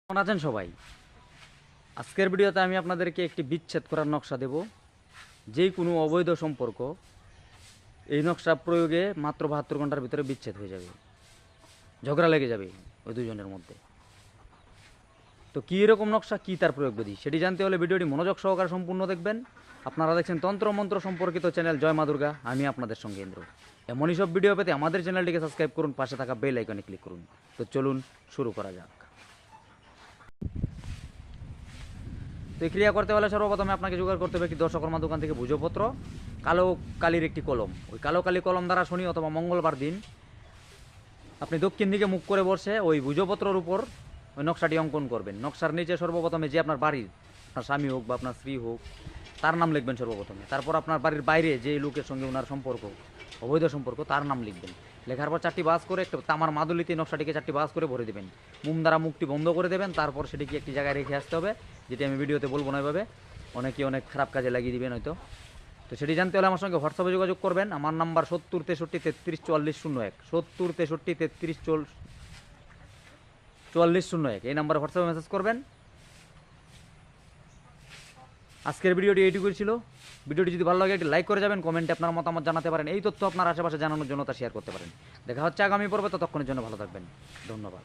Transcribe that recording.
কেমন আছেন সবাই? আজকের ভিডিওতে আমি আপনাদেরকে একটি বিচ্ছেদ করার নকশা দেব। যে কোনো অবৈধ সম্পর্ক এই নকশা প্রয়োগে মাত্র 72 ঘন্টার ভিতরে বিচ্ছেদ হয়ে যাবে, ঝগড়া লেগে যাবে ওই দুজনের মধ্যে। তো কী এরকম নকশা, কী তার প্রয়োগ বিধি, সেটি জানতে হলে ভিডিওটি মনোযোগ সহকারে সম্পূর্ণ দেখবেন। আপনারা দেখছেন তন্ত্রমন্ত্র সম্পর্কিত চ্যানেল জয় মা দুর্গা, আমি আপনাদের সঙ্গে ইন্দ্র। এমনই সব ভিডিও পেতে আমাদের চ্যানেলটিকে সাবস্ক্রাইব করুন, পাশে থাকা বেল আইকনে ক্লিক করুন। তো চলুন শুরু করা যাক। তো এই ক্রিয়া করতে হলে সর্বপ্রথমে আপনাকে জোগাড় করতে হবে একটি দর্শকর্মা দোকান থেকে ভুজপত্র, কালো কালির একটি কলম। ওই কালো কালি কলম দ্বারা শনি অথবা মঙ্গলবার দিন আপনি দক্ষিণ দিকে মুখ করে বসে ওই ভুজপত্রর উপর ওই নকশাটি অঙ্কন করবেন। নকশার নিচে সর্বপ্রথমে যে আপনার বাড়ির, আপনার স্বামী হোক বা আপনার স্ত্রী হোক, তার নাম লিখবেন সর্বপ্রথমে। তারপর আপনার বাড়ির বাইরে যে লোকের সঙ্গে ওনার সম্পর্ক, অবৈধ সম্পর্ক, তার নাম লিখবেন। লেখার পর 4টি বাস করে একটা তামার মাদুলিতে নকশাটিকে 4টি বাস করে ভরে দেবেন। মোম দ্বারা মুখটি বন্ধ করে দেবেন। তারপর সেটিকে একটি জায়গায় রেখে আসতে হবে, যেটি আমি ভিডিওতে বলবো না এভাবে, অনেকে অনেক খারাপ কাজে লাগিয়ে দিবেন হয়তো। তো সেটি জানতে হলে আমার সঙ্গে হোয়াটসঅ্যাপে যোগাযোগ করবেন। আমার নাম্বার 70 63 33 44 01, 70 63 33 44 01। এই নাম্বারে হোয়াটসঅ্যাপে মেসেজ করবেন। আজকের ভিডিওটি এইটুকুই ছিল। ভিডিওটি যদি ভালো লাগে একটি লাইক করে যাবেন, কমেন্টে আপনার মতামত জানাতে পারেন। এই তথ্য আপনার আশেপাশে জানানোর জন্য তা শেয়ার করতে পারেন। দেখা হচ্ছে আগামী পর্বে, ততক্ষণের জন্য ভালো থাকবেন। ধন্যবাদ।